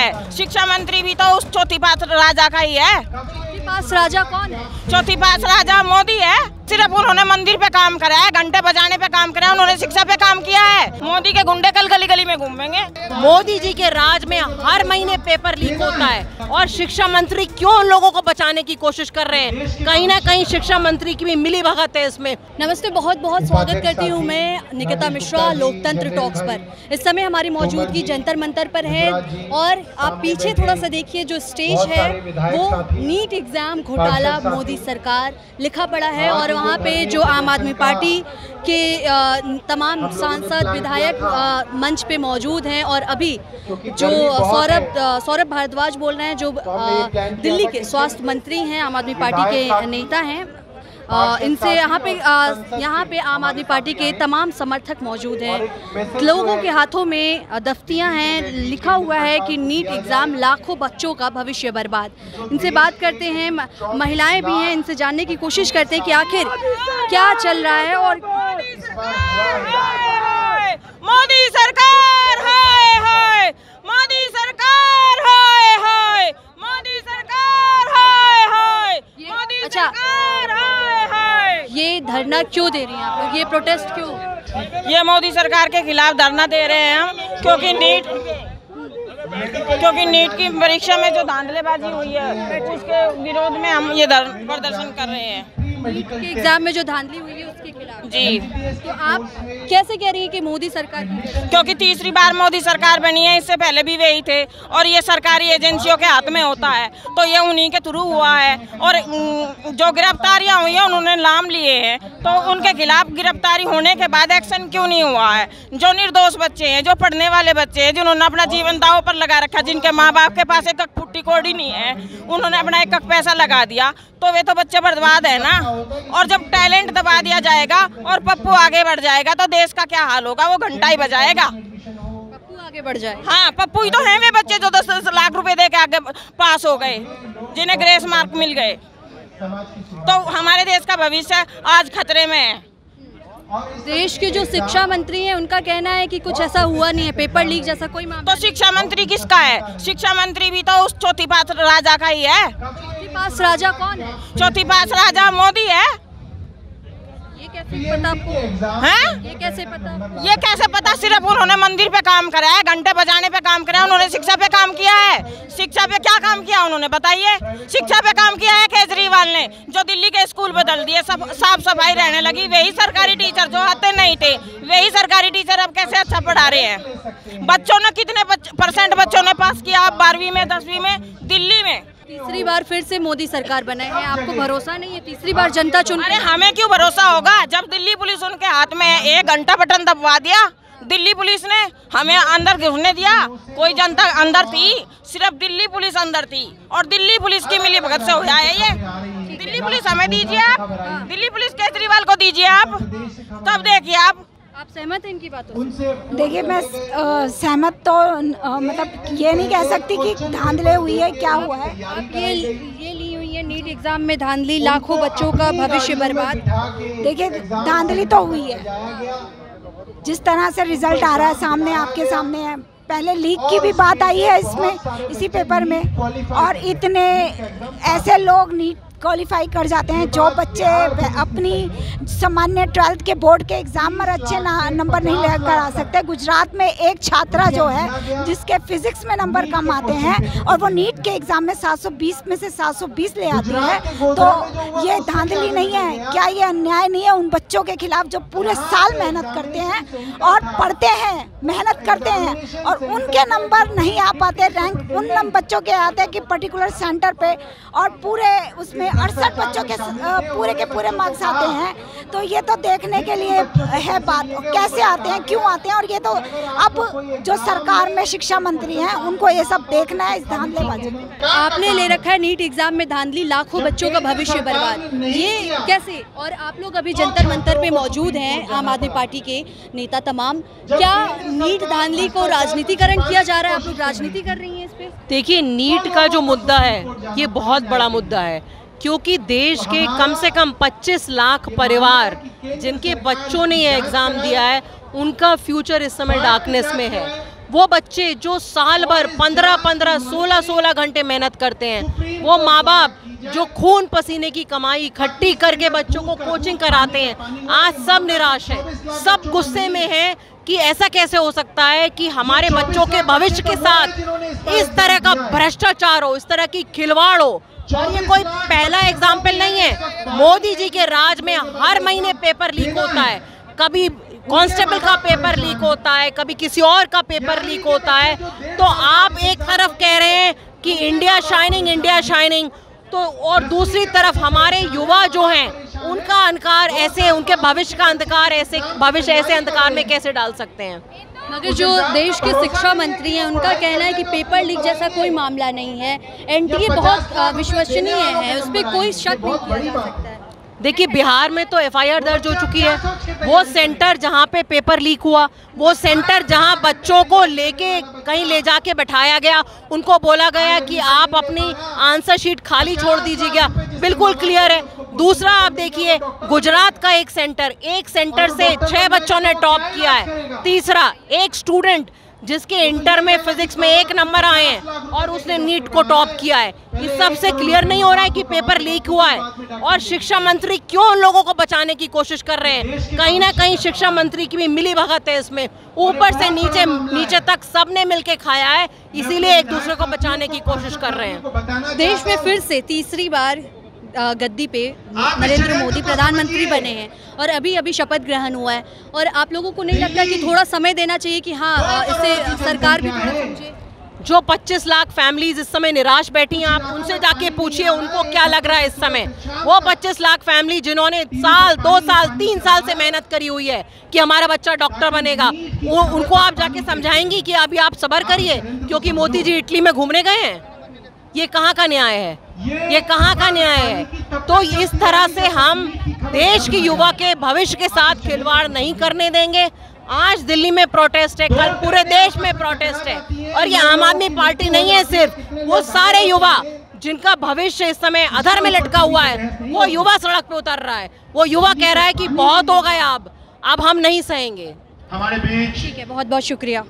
है। शिक्षा मंत्री भी तो उस चौथी पास राजा का ही है। चौथी पास राजा कौन है? चौथी पास राजा मोदी है। सिर्फ उन्होंने मंदिर पे काम करा है, घंटे बजाने पे काम करा है, उन्होंने शिक्षा पे काम किया है। मोदी के गुंडे कल गली गली में घूमेंगे। मोदी जी के राज में हर महीने पेपर लीक होता है और शिक्षा मंत्री क्यों उन लोगों को बचाने की कोशिश कर रहे हैं? कहीं ना कहीं शिक्षा मंत्री की भी मिली भगत है इसमें। नमस्ते, बहुत बहुत स्वागत करती हूँ मैं निकिता मिश्रा लोकतंत्र टॉक्स पर। इस समय हमारी मौजूदगी जंतर मंतर पर है और आप पीछे थोड़ा सा देखिए, जो स्टेज है वो नीट एग्जाम घोटाला मोदी सरकार लिखा पड़ा है और वहाँ पे जो आम आदमी पार्टी के तमाम सांसद विधायक मंच पे मौजूद हैं और अभी जो सौरभ भारद्वाज बोल रहे हैं, जो दिल्ली के स्वास्थ्य मंत्री हैं, आम आदमी पार्टी के नेता हैं, इनसे यहाँ पे आम आदमी पार्टी के तमाम समर्थक मौजूद हैं। लोगों के हाथों में दफ्तियाँ हैं, लिखा हुआ है कि नीट एग्ज़ाम लाखों बच्चों का भविष्य बर्बाद। इनसे बात करते हैं, महिलाएं भी हैं, इनसे जानने की कोशिश करते हैं कि आखिर क्या चल रहा है। और मोदी सरकार हाय हाय, मोदी सरकार हाय हाय, मोदी सरकार हाय हाय, मोदी सरकार हाय हाय। ये धरना क्यों दे रही हैं आप लोग? ये प्रोटेस्ट क्यों? ये मोदी सरकार के खिलाफ धरना दे रहे हैं हम, क्योंकि नीट की परीक्षा में जो धांधलेबाजी हुई है उसके विरोध में हम ये प्रदर्शन कर रहे हैं। नीट के एग्जाम में जो धांधली हुई है उसके खिलाफ जी। तो आप कैसे कह रही हैं कि मोदी सरकार? क्योंकि तीसरी बार मोदी सरकार बनी है, इससे पहले भी वही थे और ये सरकारी एजेंसियों के हाथ में होता है, तो ये उन्हीं के थ्रू हुआ है। और जो गिरफ्तारियां हुई हैं उन्होंने नाम लिए हैं, तो उनके खिलाफ गिरफ्तारी होने के बाद एक्शन क्यों नहीं हुआ है? जो निर्दोष बच्चे हैं, जो पढ़ने वाले बच्चे हैं, जिन्होंने अपना जीवन दांव पर लगा रखा, जिनके माँ बाप के पास एक फुट्टी कौड़ी नहीं है, उन्होंने अपना एक पैसा लगा दिया, तो वे तो बच्चे बर्बाद है ना। और जब टैलेंट दबा दिया जाएगा और पप्पू आगे बढ़ जाएगा तो देश का क्या हाल होगा? वो घंटा ही बजाएगा। पप्पू आगे बढ़ जाए? हाँ, पप्पू ही तो हैं वे बच्चे जो 10-10 लाख रुपए दे के आगे पास हो गए, जिन्हें ग्रेस मार्क मिल गए। तो हमारे देश का भविष्य आज खतरे में है। देश के जो शिक्षा मंत्री हैं उनका कहना है कि कुछ ऐसा हुआ नहीं है, पेपर लीक जैसा कोई मामला। तो शिक्षा मंत्री किसका है? शिक्षा मंत्री भी तो उस चौथी पास राजा का ही है। चौथी पास राजा कौन है? चौथी पास राजा मोदी है। ये कैसे पता आपको? हैं? ये कैसे पता? ये कैसे पता? सिर्फ उन्होंने मंदिर पे काम करा है, घंटे बजाने पे काम करा है, उन्होंने शिक्षा पे काम किया है। शिक्षा पे क्या काम किया उन्होंने बताइए? शिक्षा पे काम किया है केजरीवाल ने, जो दिल्ली के स्कूल बदल दिए, सब साफ सफाई रहने लगी। वही सरकारी टीचर जो आते नहीं थे, वही सरकारी टीचर अब कैसे अच्छा पढ़ा रहे हैं। बच्चों ने कितने % बच्चों ने पास किया 12वीं में 10वीं में दिल्ली में? तीसरी बार फिर से मोदी सरकार बनाए हैं, आपको भरोसा नहीं है? तीसरी बार जनता चुन। अरे हमें क्यों भरोसा होगा? जब दिल्ली पुलिस उनके हाथ में है, 1 घंटा बटन दबवा दिया दिल्ली पुलिस ने, हमें अंदर घुसने दिया? कोई जनता अंदर थी? सिर्फ दिल्ली पुलिस अंदर थी और दिल्ली पुलिस की मिली भगत से हुआ है ये। दिल्ली पुलिस हमें दीजिए आप, दिल्ली पुलिस केजरीवाल को दीजिए आप, तब देखिए आप सहमत हैं इनकी बातों से? देखिए, मैं सहमत तो मतलब ये नहीं कह सकती कि धांधली हुई है, क्या हुआ है। आप ये ली हुई है नीट एग्जाम में धांधली, लाखों बच्चों का भविष्य बर्बाद। देखिए, धांधली तो हुई है, जिस तरह से रिजल्ट आ रहा है सामने, आपके सामने है। पहले लीक की भी बात आई है इसमें, इसी पेपर में, और इतने ऐसे लोग नीट क्वालिफाई कर जाते हैं जो बच्चे अपनी सामान्य 12th के बोर्ड के एग्ज़ाम में अच्छे नंबर नहीं लेकर आ सकते। गुजरात में एक छात्रा जो है जिसके फिजिक्स में नंबर कम आते हैं और वो नीट के एग्ज़ाम में 720 में से 720 ले आती है, तो ये धांधली नहीं है? क्या ये अन्याय नहीं है उन बच्चों के खिलाफ जो पूरे साल मेहनत करते हैं और पढ़ते हैं, मेहनत करते हैं और उनके नंबर नहीं आ पाते? रैंक उन बच्चों के आते हैं कि पर्टिकुलर सेंटर पे और पूरे उसमें 68 बच्चों के पूरे मार्क्स आते हैं। तो ये तो देखने के लिए है बात, कैसे आते हैं, क्यों आते हैं। और ये तो अब जो सरकार में शिक्षा मंत्री हैं उनको ये सब देखना है, इस धांधलेबाजी। आपने ले रखा है नीट एग्जाम में धांधली, लाखों बच्चों का भविष्य बर्बाद, ये कैसे? और आप लोग अभी जंतर मंतर पे मौजूद हैं, आम आदमी पार्टी के नेता तमाम, क्या नीट धांधली को राजनीतिकरण किया जा रहा है? आप लोग राजनीति कर रही हैं इस पे? देखिए, नीट का जो मुद्दा है ये बहुत बड़ा मुद्दा है, क्योंकि देश के कम से कम 25 लाख परिवार जिनके बच्चों ने ये एग्ज़ाम दिया है, उनका फ्यूचर इस समय डार्कनेस में है। वो बच्चे जो साल भर 15-15, 16-16 घंटे मेहनत करते हैं, वो माँ बाप जो खून पसीने की कमाई इकट्ठी करके बच्चों को कोचिंग कराते हैं, आज सब निराश है, सब गुस्से में है कि ऐसा कैसे हो सकता है कि हमारे बच्चों के भविष्य के साथ इस तरह का भ्रष्टाचार हो, इस तरह की खिलवाड़ हो। और ये कोई पहला एग्जाम्पल नहीं है, मोदी जी के राज में हर महीने पेपर लीक होता है, कभी कांस्टेबल का पेपर लीक होता है, कभी किसी और का पेपर लीक होता है। तो आप एक तरफ कह रहे हैं कि इंडिया शाइनिंग, तो और दूसरी तरफ हमारे युवा जो हैं उनका अंधकार ऐसे, उनके भविष्य का अंधकार ऐसे, भविष्य ऐसे अंधकार में कैसे डाल सकते हैं। मगर जो देश के शिक्षा मंत्री हैं उनका कहना है कि पेपर लीक जैसा कोई मामला नहीं है, एनटीए बहुत विश्वसनीय है, उस पर कोई शक नहीं किया जा सकता है। देखिए, बिहार में तो एफआईआर दर्ज हो चुकी है। वो सेंटर जहाँ पे पेपर लीक हुआ, वो सेंटर जहाँ बच्चों को लेके कहीं ले जाके बैठाया गया, उनको बोला गया कि आप अपनी आंसर शीट खाली छोड़ दीजिएगा, बिल्कुल क्लियर है। दूसरा आप देखिए, गुजरात का एक सेंटर से 6 बच्चों ने टॉप किया है। तीसरा, एक स्टूडेंट जिसके इंटर में फिजिक्स में 1 नंबर आए हैं और उसने नीट को टॉप किया है। इस सब से क्लियर नहीं हो रहा है कि पेपर लीक हुआ है। और शिक्षा मंत्री क्यों उन लोगों को बचाने की कोशिश कर रहे हैं? कहीं ना कहीं शिक्षा मंत्री की भी मिली भगत है इसमें, ऊपर से नीचे तक सबने मिलके खाया है, इसीलिए एक दूसरे को बचाने की कोशिश कर रहे हैं। देश में फिर से तीसरी बार गद्दी पे नरेंद्र मोदी प्रधानमंत्री बने हैं और अभी शपथ ग्रहण हुआ है, और आप लोगों को नहीं लगता कि थोड़ा समय देना चाहिए कि हाँ, इससे सरकार भी समझे? जो 25 लाख फैमिलीज इस समय निराश बैठी हैं, आप उनसे जाके पूछिए उनको क्या लग रहा है इस समय। वो 25 लाख फैमिली जिन्होंने साल, 2 साल, 3 साल से मेहनत करी हुई है कि हमारा बच्चा डॉक्टर बनेगा, उनको आप जाके समझाएंगी कि अभी आप सब्र करिए क्योंकि मोदी जी इटली में घूमने गए हैं? ये कहाँ का न्याय है? ये कहाँ का न्याय है? तो इस तरह से हम देश की युवा के भविष्य के साथ खिलवाड़ नहीं करने देंगे। आज दिल्ली में प्रोटेस्ट है, कल पूरे देश में प्रोटेस्ट है, और ये आम आदमी पार्टी नहीं है सिर्फ, वो सारे युवा जिनका भविष्य इस समय अधर में लटका हुआ है, वो युवा सड़क पे उतर रहा है। वो युवा कह रहा है कि बहुत हो गया, अब हम नहीं सहेंगे। ठीक है, बहुत बहुत शुक्रिया।